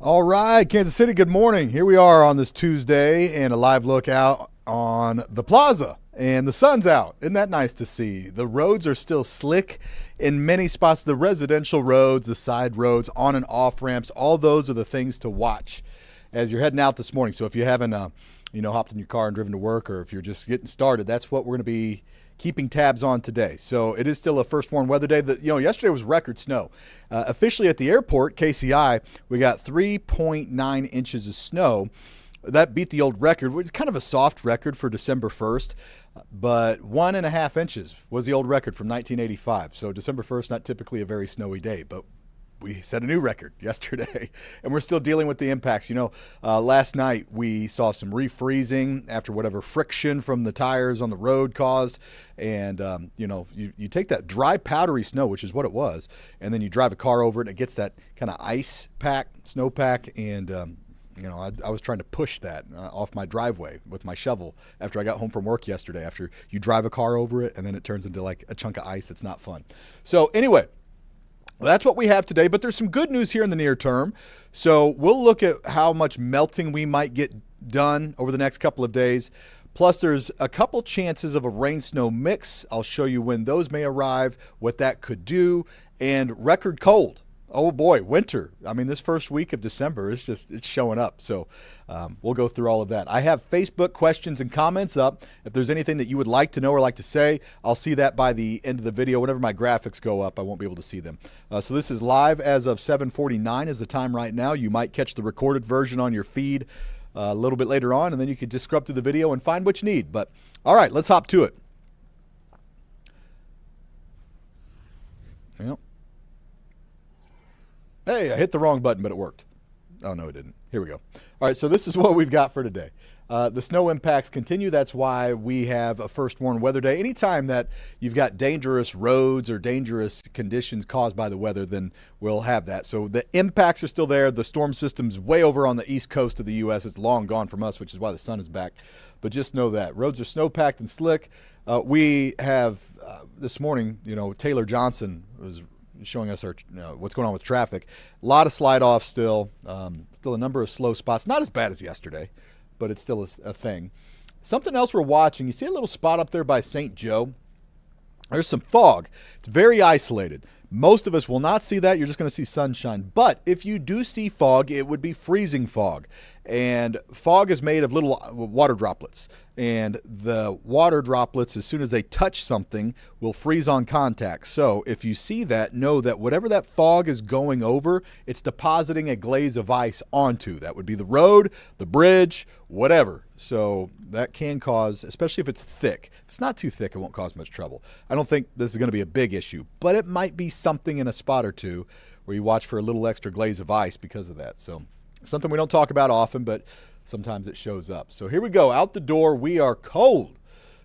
All right, Kansas City, good morning. Here we are on this Tuesday and a live look out on the plaza. And the sun's out. Isn't that nice to see? The roads are still slick in many spots. The residential roads, the side roads, on and off ramps, all those are the things to watch as you're heading out this morning. So if you haven't, hopped in your car and driven to work, or if you're just getting started, that's what we're going to be keeping tabs on today. So it is still a first warn weather day. Yesterday was record snow. Officially at the airport, KCI, we got 3.9 inches of snow. That beat the old record, which is kind of a soft record for December 1st, but 1.5 inches was the old record from 1985. So December 1st, not typically a very snowy day, but we set a new record yesterday, and we're still dealing with the impacts. Last night we saw some refreezing after whatever friction from the tires on the road caused. And, you take that dry, powdery snow, which is what it was, and then you drive a car over it, and it gets that kind of ice pack, snow pack, and I was trying to push that off my driveway with my shovel after I got home from work yesterday. After you drive a car over it, and then it turns into like a chunk of ice, it's not fun. So anyway, well, that's what we have today, but there's some good news here in the near term. So we'll look at how much melting we might get done over the next couple of days. Plus, there's a couple chances of a rain-snow mix. I'll show you when those may arrive, what that could do, and record cold. Oh boy, winter. I mean, this first week of December, it's showing up. So we'll go through all of that. I have Facebook questions and comments up. If there's anything that you would like to know or like to say, I'll see that by the end of the video. Whenever my graphics go up, I won't be able to see them. So this is live as of 7:49 is the time right now. You might catch the recorded version on your feed a little bit later on, and then you could just scrub through the video and find what you need. But all right, let's hop to it. Yep. Hey, I hit the wrong button, but it worked. Oh, no, it didn't. Here we go. All right, so this is what we've got for today. The snow impacts continue. That's why we have a first warn weather day. Anytime that you've got dangerous roads or dangerous conditions caused by the weather, then we'll have that. So the impacts are still there. The storm system's way over on the east coast of the U.S. It's long gone from us, which is why the sun is back. But just know that. Roads are snow-packed and slick. We have, this morning, Taylor Johnson was showing us what's going on with traffic. A lot of slide-offs still. Still a number of slow spots. Not as bad as yesterday, but it's still a thing. Something else we're watching. You see a little spot up there by St. Joe? There's some fog. It's very isolated. Most of us will not see that. You're just going to see sunshine. But if you do see fog, it would be freezing fog. And fog is made of little water droplets. And the water droplets, as soon as they touch something, will freeze on contact. So if you see that, know that whatever that fog is going over, it's depositing a glaze of ice onto. That would be the road, the bridge, whatever. So that can cause, especially if it's thick. If it's not too thick, it won't cause much trouble. I don't think this is going to be a big issue, but it might be something in a spot or two where you watch for a little extra glaze of ice because of that. So something we don't talk about often, but sometimes it shows up. So here we go. Out the door, we are cold.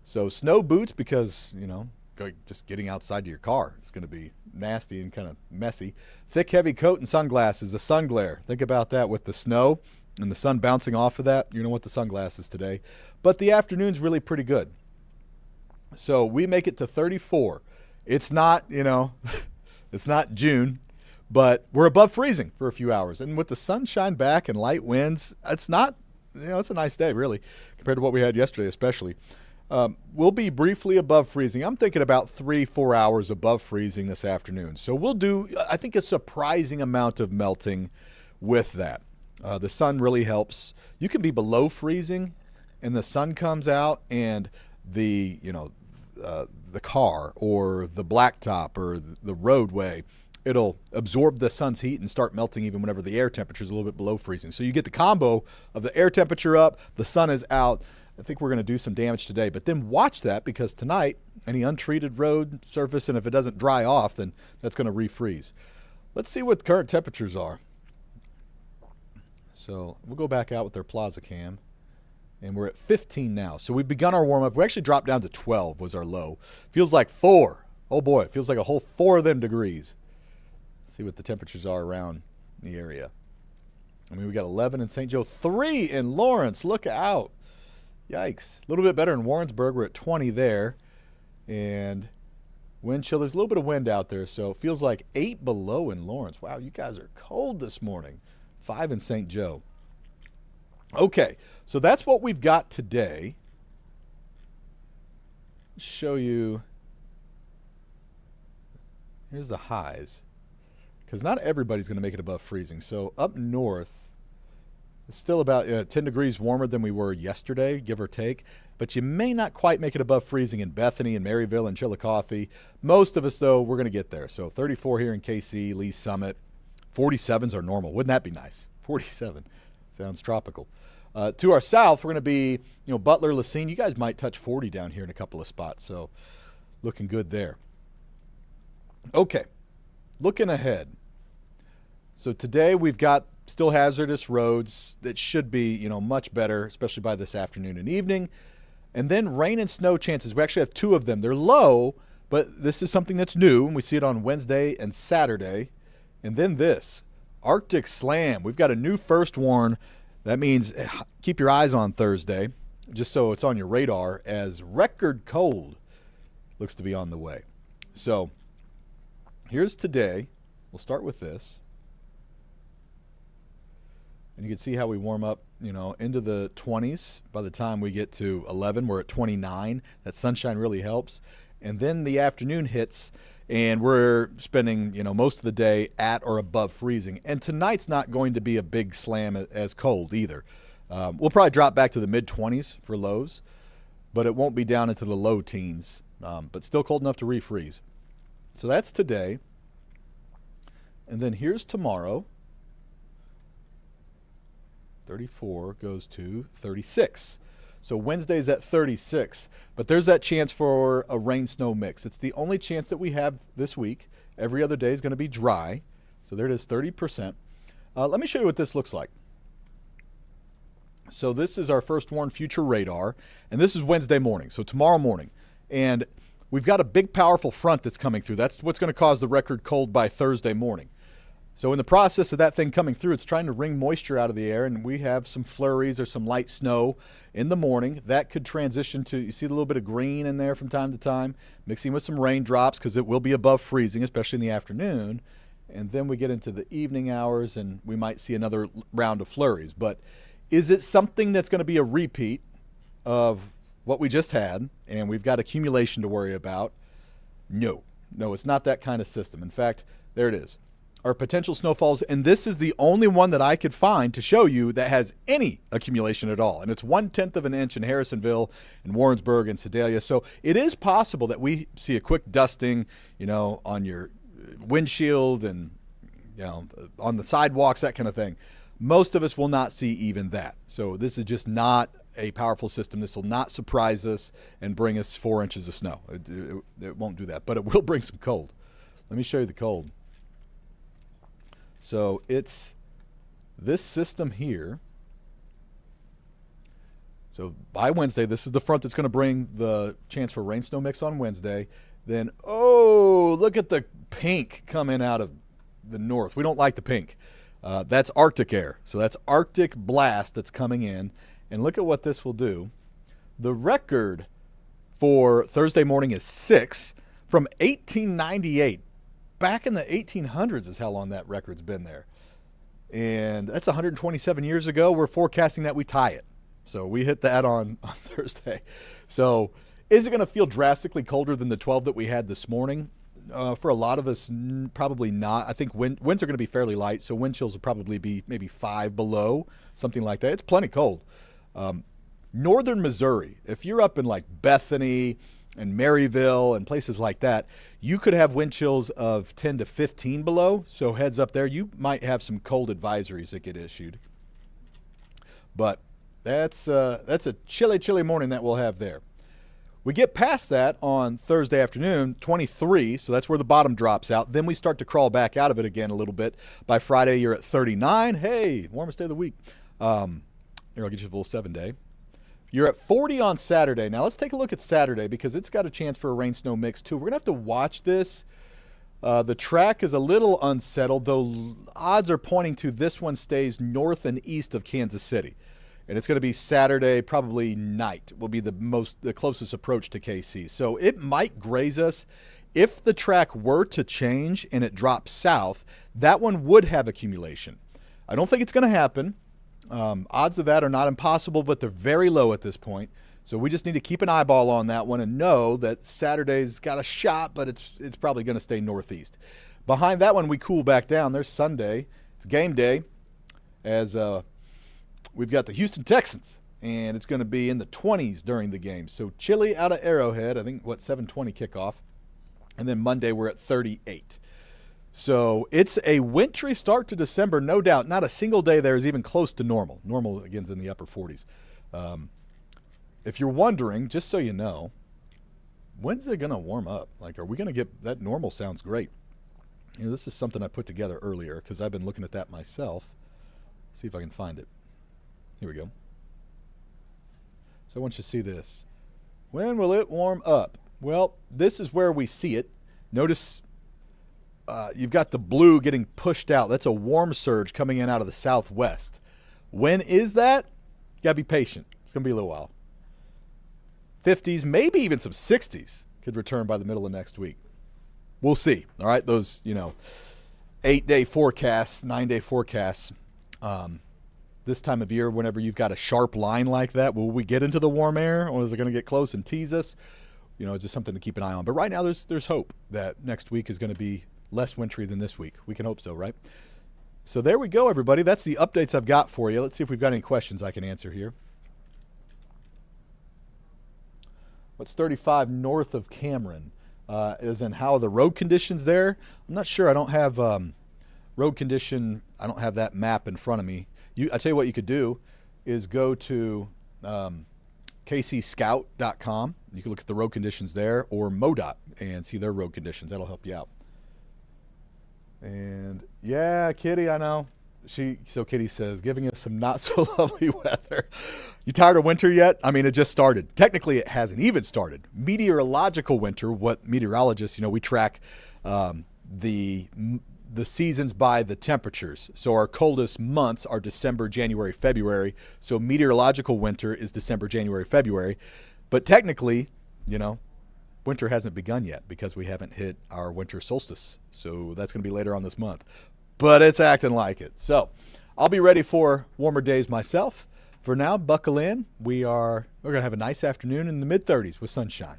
So snow boots because, just getting outside to your car is going to be nasty and kind of messy. Thick, heavy coat and sunglasses. The sun glare. Think about that with the snow and the sun bouncing off of that. You know what the sunglasses today. But the afternoon's really pretty good. So we make it to 34. It's not, it's not June, but we're above freezing for a few hours. And with the sunshine back and light winds, it's not, it's a nice day, really, compared to what we had yesterday, especially. We'll be briefly above freezing. I'm thinking about 3-4 hours above freezing this afternoon. So we'll do, I think, a surprising amount of melting with that. The sun really helps. You can be below freezing and the sun comes out and the car or the blacktop or the roadway, it'll absorb the sun's heat and start melting even whenever the air temperature is a little bit below freezing. So you get the combo of the air temperature up, the sun is out. I think we're going to do some damage today. But then watch that, because tonight, any untreated road surface, and if it doesn't dry off, then that's going to refreeze. Let's see what the current temperatures are. So we'll go back out with their Plaza Cam, and we're at 15 now. So we've begun our warm-up. We actually dropped down to 12 was our low. Feels like 4. Oh boy, it feels like a whole 4 of them degrees. Let's see what the temperatures are around the area. I mean, we got 11 in St. Joe, 3 in Lawrence. Look out. Yikes. A little bit better in Warrensburg. We're at 20 there. And wind chill. There's a little bit of wind out there, so it feels like 8 below in Lawrence. Wow, you guys are cold this morning. 5 in St. Joe. Okay, so that's what we've got today. Show you. Here's the highs, because not everybody's going to make it above freezing. So up north, it's still about 10 degrees warmer than we were yesterday, give or take. But you may not quite make it above freezing in Bethany and Maryville and Chillicothe. Most of us, though, we're going to get there. So 34 here in KC, Lee Summit. 47s are normal. Wouldn't that be nice? 47 sounds tropical. To our south, we're going to be, Butler, Lacine. You guys might touch 40 down here in a couple of spots. So looking good there. Okay, looking ahead. So today we've got still hazardous roads that should be, much better, especially by this afternoon and evening. And then rain and snow chances. We actually have 2 of them. They're low, but this is something that's new, and we see it on Wednesday and Saturday. And then this, Arctic Slam. We've got a new first warn. That means keep your eyes on Thursday, just so it's on your radar, as record cold looks to be on the way. So here's today. We'll start with this. And you can see how we warm up, into the 20s. By the time we get to 11, we're at 29. That sunshine really helps. And then the afternoon hits, and we're spending, most of the day at or above freezing. And tonight's not going to be a big slam as cold either. We'll probably drop back to the mid-20s for lows, but it won't be down into the low teens, but still cold enough to refreeze. So that's today. And then here's tomorrow. 34 goes to 36. So Wednesday's at 36, but there's that chance for a rain-snow mix. It's the only chance that we have this week. Every other day is going to be dry. So there it is, 30%. Let me show you what this looks like. So this is our first warn future radar, and this is Wednesday morning, so tomorrow morning. And we've got a big, powerful front that's coming through. That's what's going to cause the record cold by Thursday morning. So in the process of that thing coming through, it's trying to wring moisture out of the air, and we have some flurries or some light snow in the morning. That could transition to, you see a little bit of green in there from time to time, mixing with some raindrops because it will be above freezing, especially in the afternoon. And then we get into the evening hours, and we might see another round of flurries. But is it something that's going to be a repeat of what we just had, and we've got accumulation to worry about? No, it's not that kind of system. In fact, there it is. Our potential snowfalls, and this is the only one that I could find to show you that has any accumulation at all. And it's 1/10 of an inch in Harrisonville and Warrensburg and Sedalia. So it is possible that we see a quick dusting, on your windshield and, on the sidewalks, that kind of thing. Most of us will not see even that. So this is just not a powerful system. This will not surprise us and bring us 4 inches of snow. It won't do that, but it will bring some cold. Let me show you the cold. So it's this system here. So by Wednesday, this is the front that's going to bring the chance for rain snow mix on Wednesday. Then, look at the pink coming out of the north. We don't like the pink. That's Arctic air. So that's Arctic blast that's coming in. And look at what this will do. The record for Thursday morning is 6 from 1898. Back in the 1800s is how long that record's been there. And that's 127 years ago. We're forecasting that we tie it. So we hit that on Thursday. So is it going to feel drastically colder than the 12 that we had this morning? For a lot of us, probably not. I think winds are going to be fairly light, so wind chills will probably be maybe 5 below, something like that. It's plenty cold. Northern Missouri, if you're up in like Bethany and Maryville and places like that, you could have wind chills of 10 to 15 below. So heads up there, you might have some cold advisories that get issued. But that's a chilly morning that we'll have there. We get past that on Thursday afternoon, 23, so that's where the bottom drops out. Then we start to crawl back out of it again a little bit. By Friday, you're at 39. Hey, warmest day of the week. Here, I'll get you a full 7-day. You're at 40 on Saturday. Now let's take a look at Saturday because it's got a chance for a rain-snow mix too. We're going to have to watch this. The track is a little unsettled, though odds are pointing to this one stays north and east of Kansas City. And it's going to be Saturday, probably night, will be the closest approach to KC. So it might graze us. If the track were to change and it drops south, that one would have accumulation. I don't think it's going to happen. Odds of that are not impossible, but they're very low at this point. So we just need to keep an eyeball on that one and know that Saturday's got a shot, but it's probably going to stay northeast. Behind that one, we cool back down. There's Sunday. It's game day as we've got the Houston Texans, and it's going to be in the 20s during the game. So chilly out of Arrowhead. I think, 7:20 kickoff. And then Monday, we're at 38. So it's a wintry start to December, no doubt. Not a single day there is even close to normal. Normal, again, is in the upper 40s. If you're wondering, just so you know, when's it going to warm up? Like, are we going to get – that normal sounds great. You know, this is something I put together earlier because I've been looking at that myself. See if I can find it. Here we go. So I want you to see this. When will it warm up? Well, this is where we see it. Notice you've got the blue getting pushed out. That's a warm surge coming in out of the southwest. When is that? You got to be patient. It's going to be a little while. 50s, maybe even some 60s could return by the middle of next week. We'll see. All right, those 8-day forecasts, 9-day forecasts. This time of year, whenever you've got a sharp line like that, will we get into the warm air, or is it going to get close and tease us? Just something to keep an eye on. But right now, there's hope that next week is going to be less wintry than this week. We can hope so, right? So there we go, everybody. That's the updates I've got for you. Let's see if we've got any questions I can answer here. What's 35 north of Cameron? As in how are the road conditions there? I'm not sure. I don't have road condition. I don't have that map in front of me. I tell you what you could do is go to kcscout.com. You can look at the road conditions there, or MoDOT and see their road conditions. That'll help you out. And yeah, Kitty, I know. So Kitty says, giving us some not so lovely weather. You tired of winter yet? I mean, it just started. Technically, it hasn't even started. Meteorological winter, what meteorologists, we track the seasons by the temperatures. So our coldest months are December, January, February. So meteorological winter is December, January, February. But technically, winter hasn't begun yet because we haven't hit our winter solstice. So that's going to be later on this month. But it's acting like it. So I'll be ready for warmer days myself. For now, buckle in. We're going to have a nice afternoon in the mid-30s with sunshine.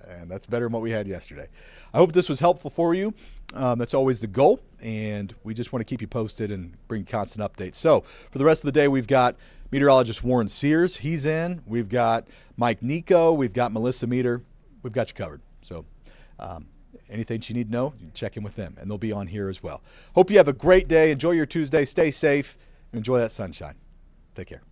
And that's better than what we had yesterday. I hope this was helpful for you. That's always the goal. And we just want to keep you posted and bring constant updates. So for the rest of the day, we've got meteorologist Warren Sears. He's in. We've got Mike Nico. We've got Melissa Meter. We've got you covered. So anything you need to know, you can check in with them. And they'll be on here as well. Hope you have a great day. Enjoy your Tuesday. Stay safe. And enjoy that sunshine. Take care.